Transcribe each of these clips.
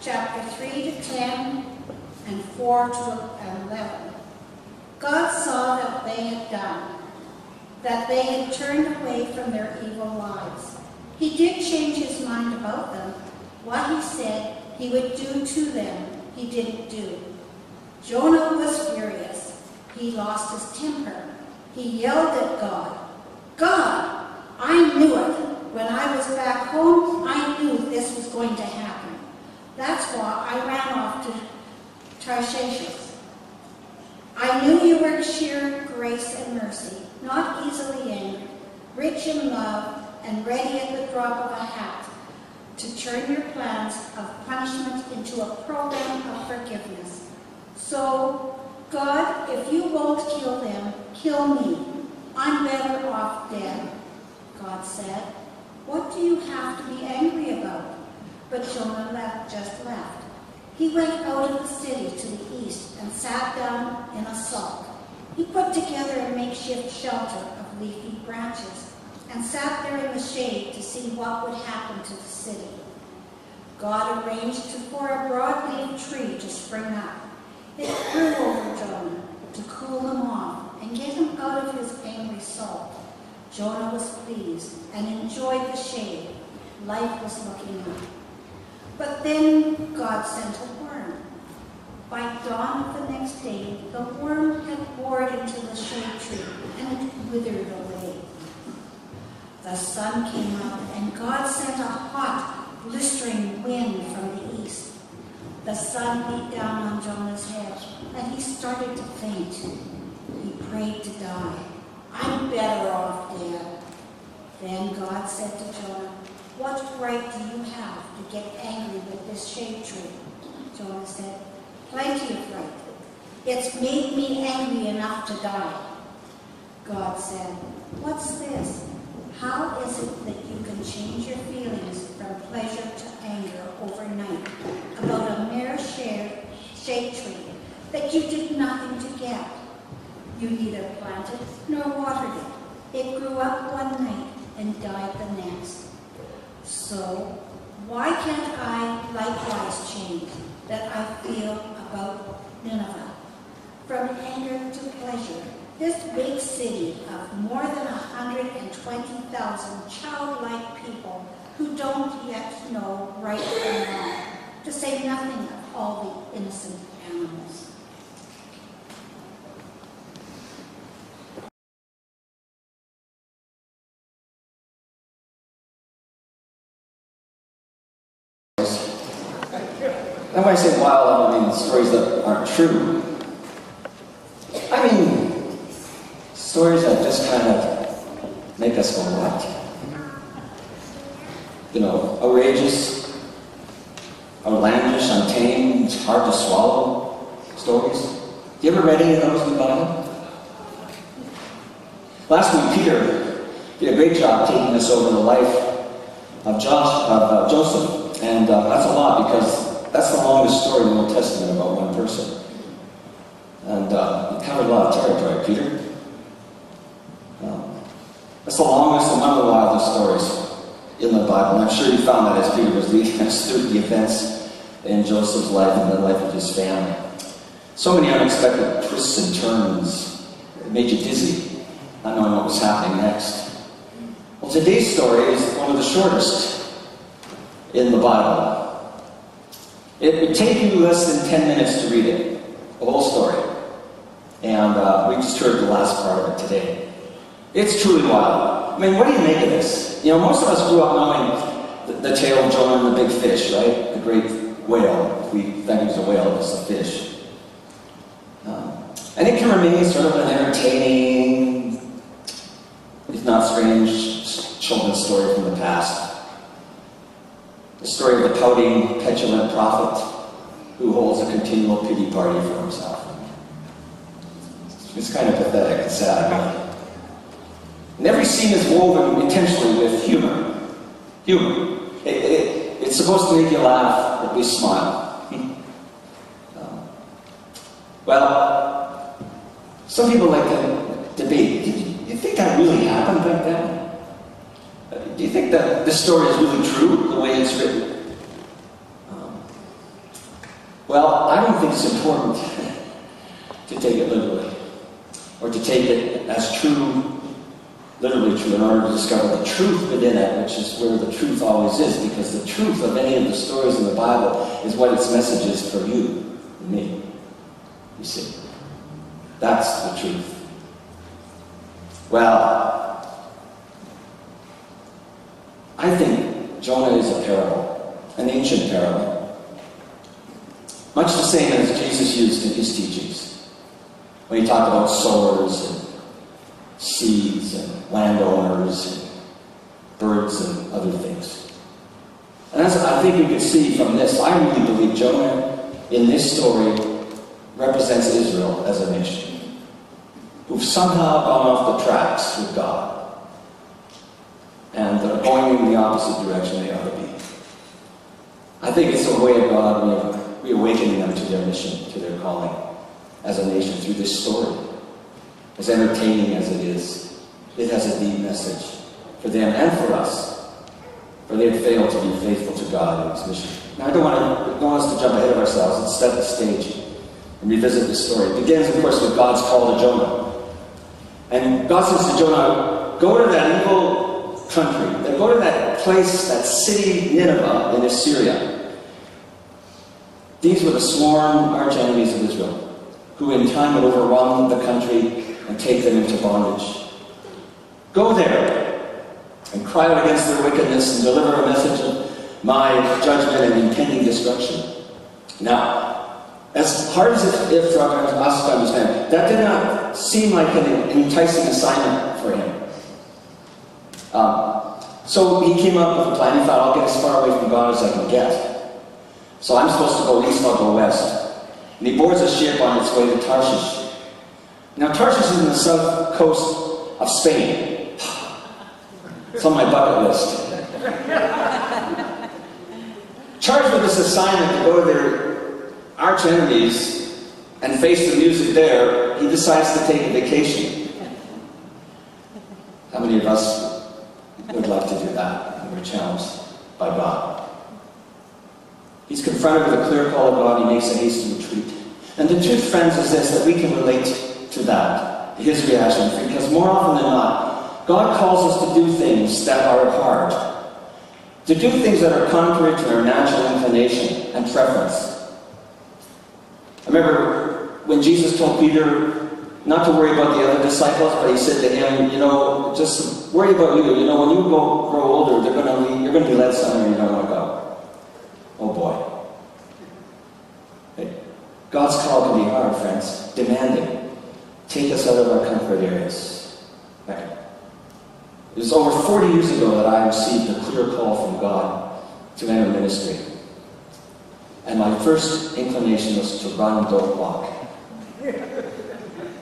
chapter 3 to 10 and 4 to 11. God saw that they had done, that they had turned away from their evil lives. He did change his mind about them. What he said he would do to them, he didn't do. Jonah was furious. He lost his temper. He yelled at God. God, I knew it. When I was back home, I knew this was going to happen. That's why I ran off to Tarshish. I knew you were sheer grace and mercy, not easily angered, rich in love, and ready at the drop of a hat to turn your plans of punishment into a program of forgiveness. So, God, if you won't kill them, kill me. I'm better off dead. God said, what do you have to be angry about? But Jonah just left. He went out of the city to the east and sat down in a sulk. He put together a makeshift shelter of leafy branches and sat there in the shade to see what would happen to the city. God arranged for a broadleaf tree to spring up. It grew over Jonah to cool him off and get him out of his angry sulk. Jonah was pleased and enjoyed the shade. Life was looking up. But then God sent a worm. By dawn of the next day, the worm had bored into the shade tree and it withered away. The sun came up and God sent a hot, blistering wind from the east. The sun beat down on Jonah's head and he started to faint. He prayed to die. I'm better off dead. Then God said to Jonah, what right do you have to get angry with this shade tree? Jonah said, plenty of right. It's made me angry enough to die. God said, what's this? How is it that you can change your feelings from pleasure to anger overnight about a mere shade tree that you did nothing to get? You neither planted nor watered it. It grew up one night and died the next. So, why can't I likewise change that I feel about Nineveh? From anger to pleasure, this big city of more than 120,000 childlike people who don't yet know right from wrong, to say nothing of all the innocent animals. And when I say wild, I don't mean stories that aren't true. I mean stories that just kind of make us go, what? You know, outrageous, outlandish, untamed, hard to swallow stories. Do you ever read any of those in the Bible? Last week, Peter did a great job taking us over the life of Joseph, and that's a lot because that's the longest story in the Old Testament about one person. And you covered a lot of territory, Peter. That's the longest and one of the wildest stories in the Bible. And I'm sure you found that as Peter was leading us through the events in Joseph's life and the life of his family. So many unexpected twists and turns. It made you dizzy, not knowing what was happening next. Well, today's story is one of the shortest in the Bible. It would take you less than 10 minutes to read it, the whole story. And we just heard the last part of it today. It's truly wild. I mean, what do you make of this? You know, most of us grew up knowing the tale of Jonah and the big fish, right? The great whale. We think it was a whale, it's a fish. And it can remain sort of an entertaining, if not strange, children's story from the past. The story of the pouting, petulant prophet who holds a continual pity party for himself. It's kind of pathetic and sad, really. And every scene is woven intentionally with humor. Humor. It's supposed to make you laugh, at least smile. Well, some people like to debate. Do you think that really happened back then? Do you think that this story is really true, the way it's written? think it's important to take it literally, or to take it as true, literally true, in order to discover the truth within it, which is where the truth always is, because the truth of any of the stories in the Bible is what its message is for you and me. You see, that's the truth. Well, I think Jonah is a parable, an ancient parable, much the same as Jesus used in his teachings, when he talked about sowers and seeds and landowners and birds and other things. And as I think we can see from this, I really believe Jonah in this story represents Israel as a nation, who've somehow gone off the tracks with God and are going in the opposite direction they ought to be. I think it's a way of God reawakening them to their mission, to their calling as a nation through this story. As entertaining as it is, it has a deep message for them and for us, for they have failed to be faithful to God and his mission. Now, I don't want us to jump ahead of ourselves and set the stage and revisit this story. It begins, of course, with God's call to Jonah. And God says to Jonah, go to that evil country, go to that place, that city Nineveh in Assyria. These were the sworn arch enemies of Israel, who in time would overrun the country and take them into bondage. Go there and cry out against their wickedness and deliver a message of my judgment and impending destruction. Now, as hard as it is for us to understand, that did not seem like an enticing assignment for him. So he came up with a plan. He thought, I'll get as far away from God as I can get. So I'm supposed to go east, I'll go west. And he boards a ship on its way to Tarshish. Now, Tarshish is in the south coast of Spain. It's on my bucket list. Charged with this assignment to go to their arch enemies and face the music there, he decides to take a vacation. How many of us would love to do that when we're challenged by God? He's confronted with a clear call of God, he makes a hasty retreat. And the truth, friends, is this, that we can relate to that, his reaction, because more often than not, God calls us to do things that are hard, to do things that are contrary to our natural inclination and preference. I remember when Jesus told Peter not to worry about the other disciples, but he said to him, just worry about you. When you grow older, you're going to be led somewhere you don't want to go. Oh boy. God's call can be hard, friends, demanding. Take us out of our comfort areas. It was over 40 years ago that I received a clear call from God to enter ministry. And my first inclination was to run, don't walk.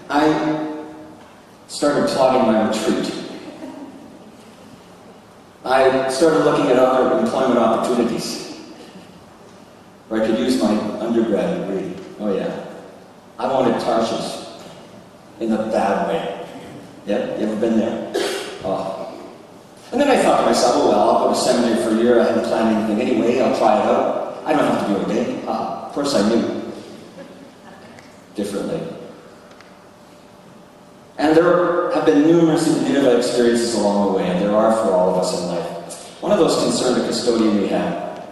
I started plotting my retreat. I started looking at other employment opportunities where I could use my undergrad degree. Oh yeah. I wanted Tarshish in a bad way. Yep, you ever been there? Oh. And then I thought to myself, oh well, I'll go to seminary for a year. I hadn't planned anything anyway. I'll try it out. I don't have to be ordained. Of course I knew differently. And there have been numerous Nineveh experiences along the way, and there are for all of us in life. One of those concerned a custodian we had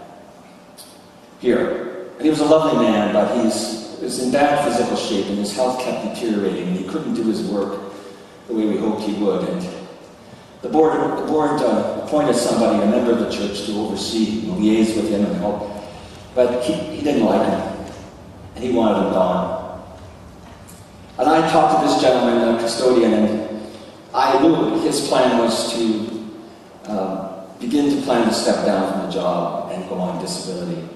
here. And he was a lovely man, but he was in bad physical shape, and his health kept deteriorating, and he couldn't do his work the way we hoped he would. And the board appointed somebody, a member of the church, to oversee and liaise with him and help. But he didn't like him, and he wanted him gone. And I talked to this gentleman, a custodian, and I knew his plan was to begin to plan to step down from the job and go on disability.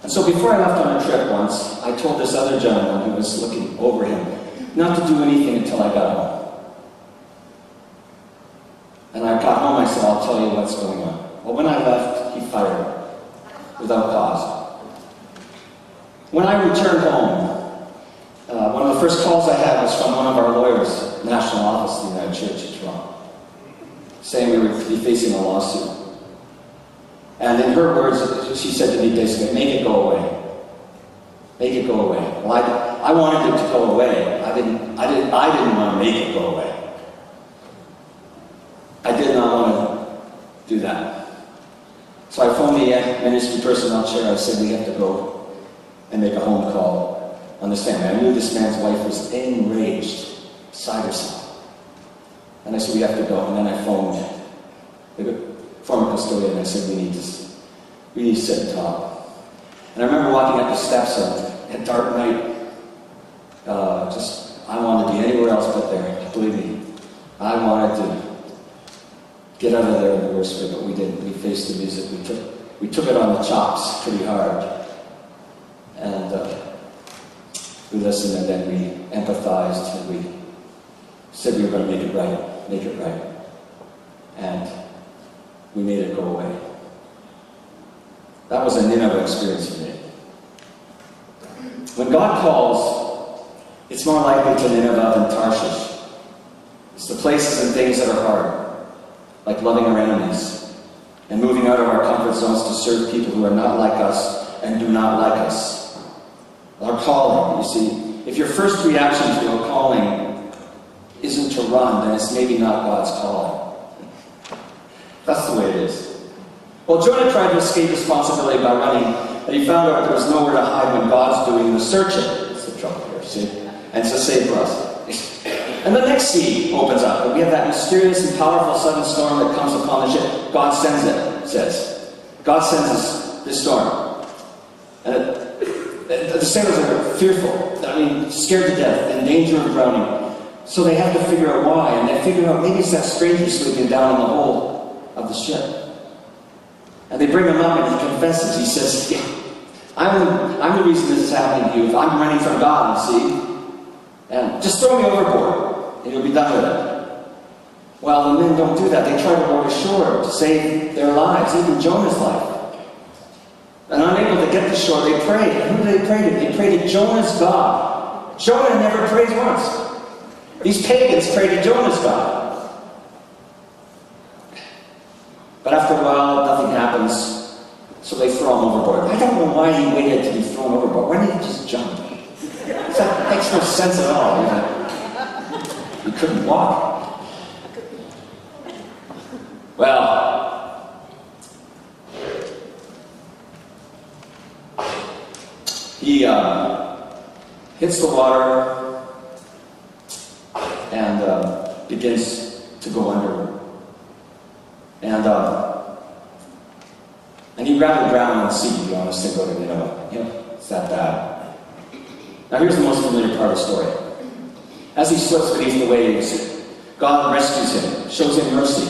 And so before I left on a trip once, I told this other gentleman who was looking over him not to do anything until I got home. And I got home, I said, I'll tell you what's going on. Well, when I left, he fired me without cause. When I returned home, one of the first calls I had was from one of our lawyers, national office of the United Church in Toronto, saying we would be facing a lawsuit. And in her words, she said to me basically, make it go away. Make it go away. Well, I wanted it to go away. I didn't want to make it go away. I did not want to do that. So I phoned the ministry personnel chair. I said, we have to go and make a home call on this family. I knew this man's wife was enraged, beside herself. And I said, we have to go. And then I phoned the former custodian and I said, we need to sit and talk. And I remember walking up the steps at dark night. I wanted to be anywhere else but there. Believe me. I wanted to get out of there in the worst way, but we didn't. We faced the music. We took it on the chops pretty hard. And we listened, and then we empathized, and we said we were going to make it right. And we made it go away. That was a Nineveh experience for me. When God calls, it's more likely to Nineveh than Tarshish. It's the places and things that are hard, like loving our enemies and moving out of our comfort zones to serve people who are not like us and do not like us. Our calling, you see, if your first reaction to a calling isn't to run, then it's maybe not God's calling. That's the way it is. Well, Jonah tried to escape responsibility by running, but he found out there was nowhere to hide when God's doing the searching. That's the trouble here, see? And it's the same for us. And the next sea opens up, and we have that mysterious and powerful sudden storm that comes upon the ship. God sends it, it says. God sends us this storm. And the sailors are fearful, scared to death, in danger of drowning. So they have to figure out why, and they figure out maybe it's that stranger sleeping down in the hold of the ship. And they bring him up and he confesses. He says, yeah, I'm the reason this is happening to you. I'm running from God, you see. And just throw me overboard and you'll be done with it. Well, the men don't do that. They try to row ashore to save their lives, even Jonah's life. And unable to get to shore, they pray. And who do they pray to? They pray to Jonah's God. Jonah never prays once. These pagans pray to Jonah's God. But after a while, nothing happens, so they throw him overboard. I don't know why he waited to be thrown overboard. Why didn't he just jump? That makes no sense at all. He couldn't walk. Well, he hits the water and begins to go under. And he'd rather drown than sea, to be honest, than go to Nineveh. It's that bad. Now here's the most familiar part of the story. As he slips beneath the waves, God rescues him, shows him mercy,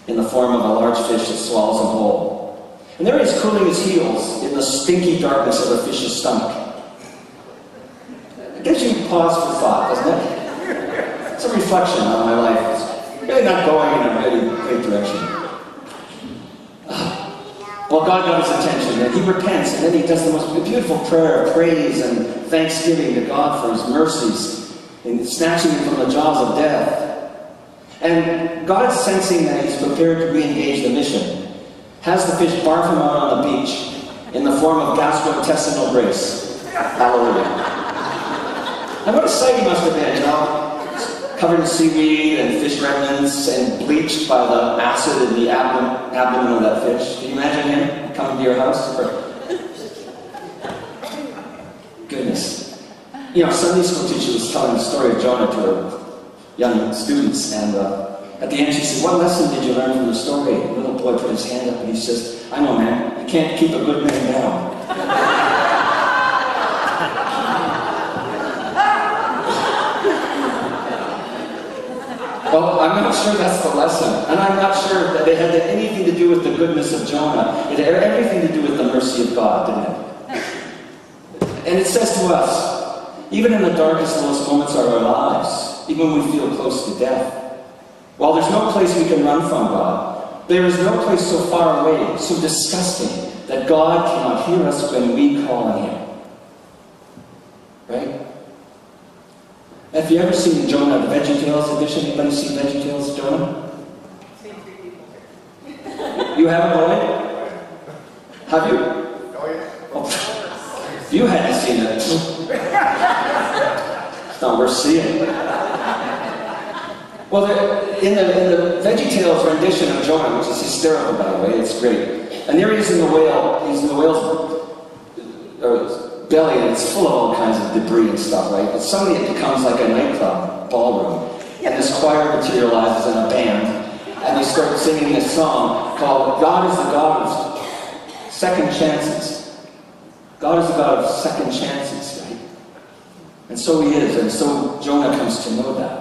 in the form of a large fish that swallows him whole. And there he is cooling his heels in the stinky darkness of a fish's stomach. It gives you pause for thought, doesn't it? It's a reflection on my life. It's really not going in a really great direction. Well, God got his attention, and he repents, and then he does the most beautiful prayer of praise and thanksgiving to God for his mercies in snatching him from the jaws of death. And God, sensing that he's prepared to re-engage the mission, has the fish barf him out on the beach in the form of gastrointestinal grace. Hallelujah. And what a sight he must have been, covered in seaweed and fish remnants and bleached by the acid in the abdomen of that fish. Can you imagine him coming to your house? Goodness. Sunday school teacher was telling the story of Jonah to her young students, and at the end she said, what lesson did you learn from the story? The little boy put his hand up and he says, I know, man, you can't keep a good man down. Well, I'm not sure that's the lesson. And I'm not sure that it had anything to do with the goodness of Jonah. It had everything to do with the mercy of God, didn't it? And it says to us, even in the darkest, lowest moments of our lives, even when we feel close to death, while there's no place we can run from God, there is no place so far away, so disgusting, that God cannot hear us when we call on him. Right? Have you ever seen Jonah, the VeggieTales edition? Anybody seen VeggieTales, Jonah? You haven't, Roy? Have you? Oh, yeah. Oh. You hadn't seen it. It's not worth seeing. Well, in the VeggieTales rendition of Jonah, which is hysterical, by the way, it's great. And there he is in the whale. He's in the whale's belly, and it's full of all kinds of debris and stuff, right? But suddenly it becomes like a nightclub ballroom, and this choir materializes in a band, and they start singing this song called "God is the God of Second Chances." God is the God of second chances, right? And so he is, and so Jonah comes to know that.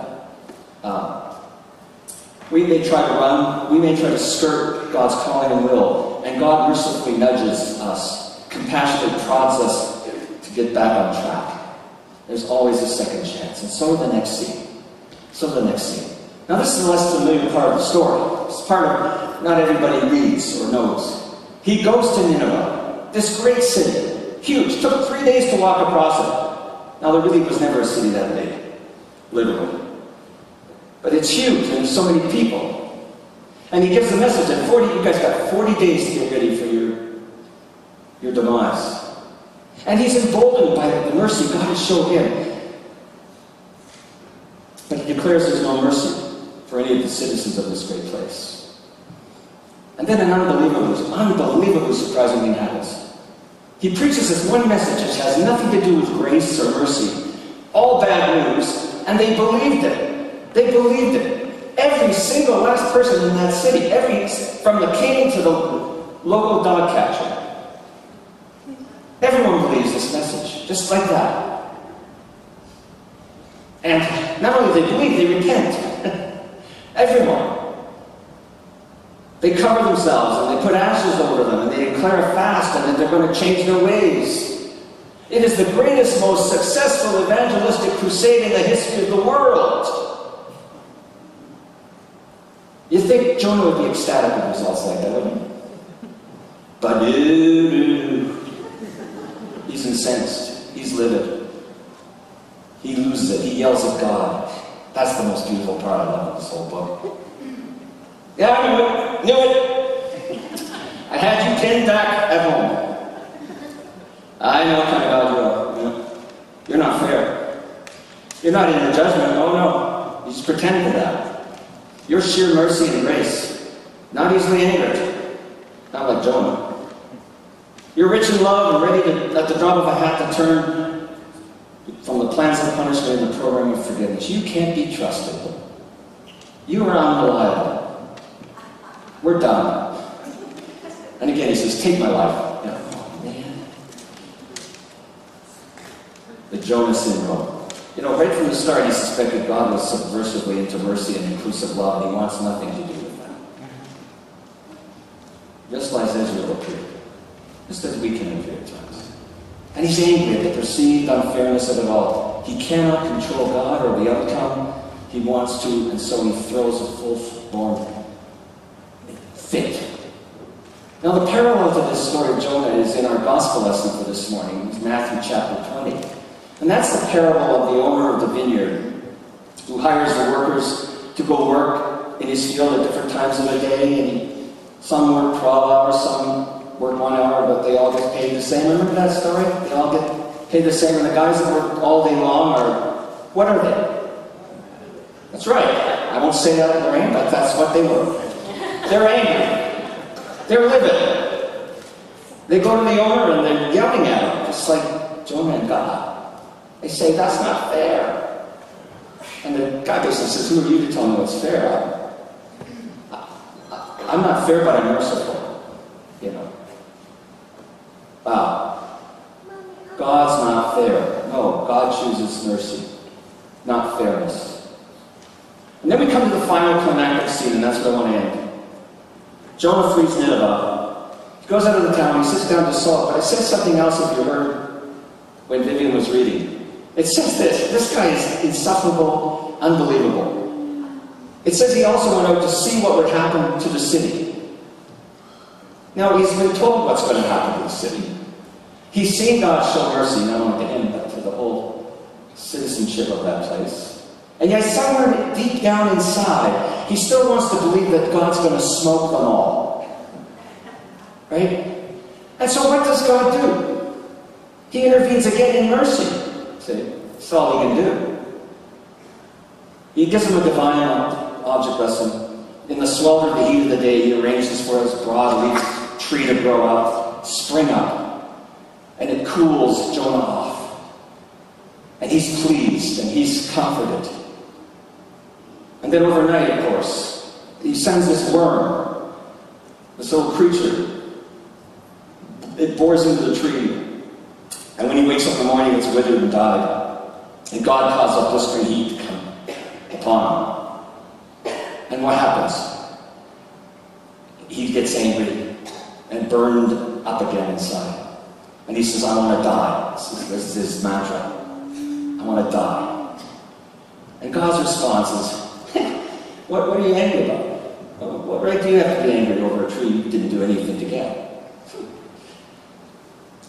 We may try to run, we may try to skirt God's calling and will, and God mercifully nudges us, compassionately prods us to get back on track. There's always a second chance, and so the next scene. Now this is the less familiar part of the story. It's part of not everybody reads or knows. He goes to Nineveh, this great city. Huge. Took 3 days to walk across it. Now, there really was never a city that big, literally. But it's huge, and there's so many people. And he gives the message that you guys got 40 days to get ready for your demise. And he's emboldened by the mercy God has shown him. But he declares there's no mercy for any of the citizens of this great place. And then an unbelievably surprising thing happens. He preaches this one message which has nothing to do with grace or mercy. All bad news, and they believed it. They believed it. Every single last person in that city, from the king to the local dog catcher. Everyone believes this message, just like that. And not only do they believe, they repent. Everyone. They cover themselves and they put ashes over them and they declare a fast and that they're going to change their ways. It is the greatest, most successful evangelistic crusade in the history of the world. You think Jonah would be ecstatic with results like that, wouldn't you? But no. He's incensed. He's livid. He loses it. He yells at God. That's the most beautiful part I love of this whole book. Yeah, I knew it. I had you pinned back at home. I know what kind of God you are. You're not fair. You're not in your judgment. Oh no. You just pretend to that. You're sheer mercy and grace. Not easily angered. Not like Jonah. You're rich in love and ready to, at the drop of a hat, to turn from the plans of punishment and the program of forgiveness. You can't be trusted. You are unreliable. We're done. And again, he says, take my life. Oh, man. The Jonah Syndrome. Right from the start, he suspected God was subversively into mercy and inclusive love, and he wants nothing to do with that. Just like Israel appeared. Just as we can appear at times. And he's angry at the perceived unfairness of it all. He cannot control God or the outcome he wants to, and so he throws a full-blown fit. Now the parallel to this story of Jonah is in our gospel lesson for this morning. It's Matthew chapter 20. And that's the parable of the owner of the vineyard who hires the workers to go work in his field at different times of the day. And some work 12 hours, some work 1 hour, but they all get paid the same. Remember that story? They all get paid the same. And the guys that work all day long what are they? That's right. I won't say that in the rain, but that's what they were. They're angry. They're livid. They go to the owner and they're yelling at him, just like Jonah and God. They say, that's not fair. And the guy basically says, who are you to tell me what's fair? I'm not fair, but I'm merciful. Wow. God's not fair. No, God chooses mercy, not fairness. And then we come to the final climactic scene, and that's where I want to end. Jonah flees Nineveh. He goes out of the town, he sits down to sulk, but it says something else if you heard when Vivian was reading. It says this guy is insufferable, unbelievable. It says he also went out to see what would happen to the city. Now he's been told what's going to happen to the city. He's seen God show mercy, not only to him, but to the whole citizenship of that place. And yet somewhere deep down inside, he still wants to believe that God's going to smoke them all. Right? And so what does God do? He intervenes again in mercy. See? That's all he can do. He gives him a divine object lesson. In the swelter of the heat of the day, he arranges for his broadleaf tree to grow up, spring up, and it cools Jonah off. And he's pleased, and he's comforted. And then overnight, of course, he sends this worm, this little creature. It bores into the tree. And when he wakes up in the morning, it's withered and died. And God caused a blistering heat to come upon him. And what happens? He gets angry and burned up again inside. And he says, I want to die. This is his mantra. I want to die. And God's response is, what are you angry about? What right do you have to be angry over a tree you didn't do anything to get?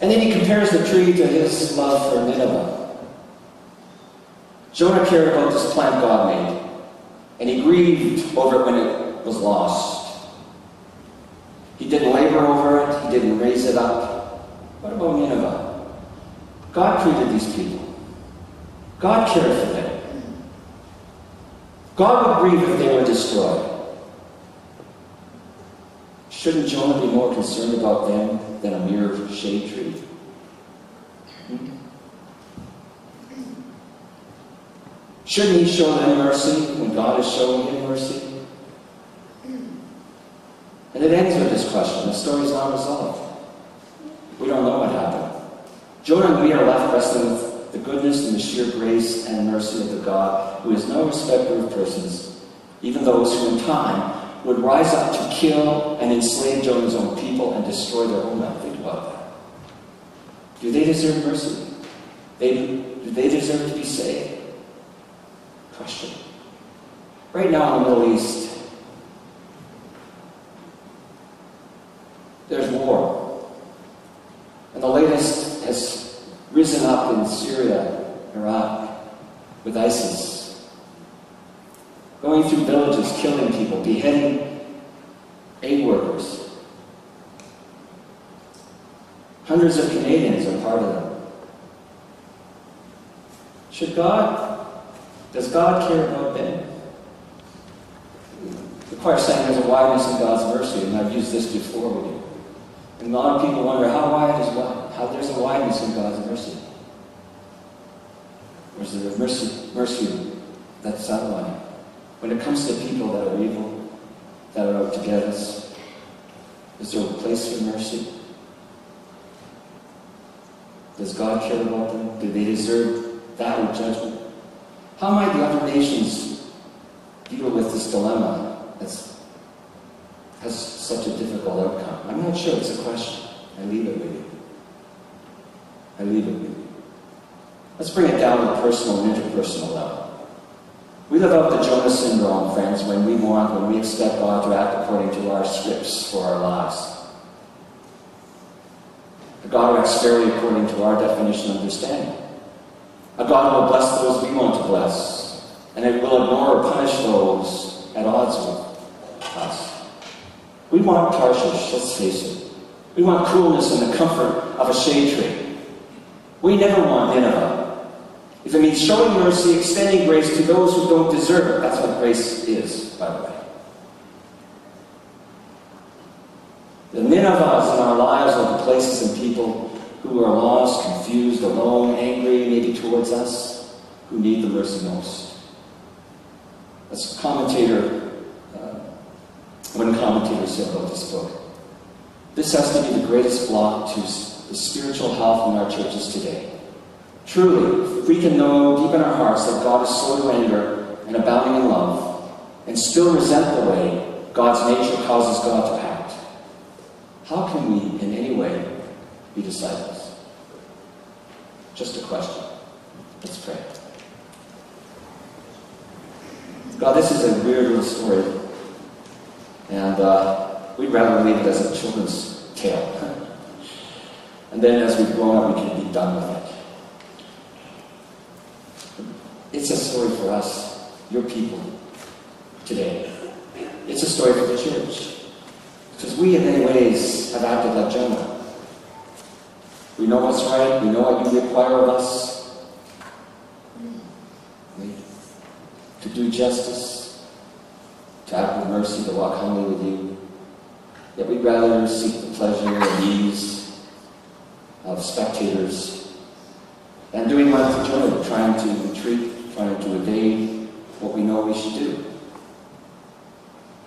And then he compares the tree to his love for Nineveh. Jonah cared about this plant God made, and he grieved over it when it was lost. He didn't labor over it, he didn't raise it up. What about Nineveh? God created these people. God cared for them. God would grieve if they were destroyed. Shouldn't Jonah be more concerned about them than a mere shade tree? Shouldn't he show them mercy when God is showing him mercy? And it ends with this question. The story's not resolved. We don't know what happened. Jonah and we are left wrestling with the goodness and the sheer grace and mercy of the God who is no respecter of persons, even those who in time would rise up to kill and enslave Jonah's own people and destroy their homeland. Think about that. Do they deserve mercy? Do they deserve to be saved? Question. Right now in the Middle East, there's war. And the latest has risen up in Syria, Iraq, with ISIS. Going through villages, killing people, beheading aid workers. Hundreds of Canadians are part of them. Does God care about them? The choir sang there's a wideness in God's mercy, and I've used this before with you. And a lot of people wonder, how wide is what? How there's a wideness in God's mercy? Or is there a mercy that's outlined? When it comes to people that are evil, that are out to get us, is there a place for mercy? Does God care about them? Do they deserve that or judgment? How might the other nations deal with this dilemma that has such a difficult outcome? I'm not sure. It's a question. I leave it with you. Let's bring it down to a personal and interpersonal level. We live out the Jonah Syndrome, friends, when we expect God to act according to our scripts for our lives. A God who acts fairly according to our definition of understanding. A God who will bless those we want to bless, and it will ignore or punish those at odds with us. We want Tarshish, let's face it. We want coolness and the comfort of a shade tree. We never want Nineveh. If it means showing mercy, extending grace to those who don't deserve it, that's what grace is, by the way. The Ninevehs in our lives are the places and people who are lost, confused, alone, angry, maybe towards us, who need the mercy most. As one commentator said about this book, this has to be the greatest block to the spiritual health in our churches today. Truly, if we can know deep in our hearts that God is slow to anger and abounding in love, and still resent the way God's nature causes God to act, how can we in any way be disciples? Just a question. Let's pray. God, this is a weird little story, and we'd rather leave it as a children's tale. And then as we've grown up, we can be done with it. It's a story for us, your people, today. It's a story for the church. Because we, in many ways, have acted like Jonah. We know what's right. We know what you require of us. To do justice, to act with mercy, to walk humbly with you. Yet we'd rather seek the pleasure and ease of spectators and doing life for joy, trying to retreat, trying to evade what we know we should do.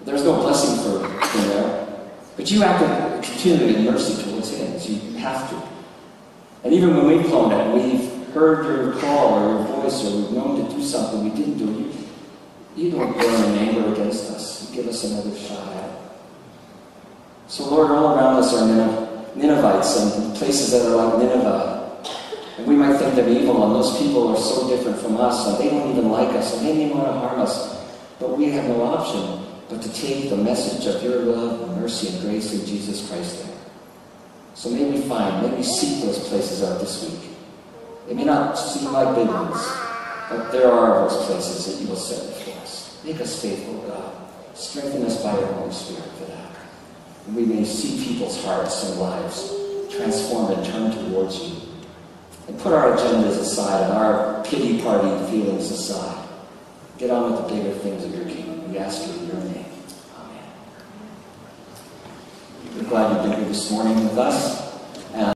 There's no blessing for him there, but you have to continue in mercy towards him, as you have to. And even when we've blown it, we've heard your call or your voice, or we've known to do something we didn't do, you don't burn in anger against us. You give us another shot at it. So Lord, all around us are Ninevites and places that are like Nineveh. And we might think they're evil, and those people are so different from us, and they don't even like us, and they may want to harm us. But we have no option but to take the message of your love and mercy and grace in Jesus Christ there. So may we seek those places out this week. They may not seem like big ones, but there are those places that you will set before us. Make us faithful, God. Strengthen us by your Holy Spirit for that. And we may see people's hearts and lives transformed and turn towards you. And put our agendas aside and our pity party feelings aside. Get on with the bigger things of your kingdom. We ask you in your name. Amen. We're glad you've been here this morning with us.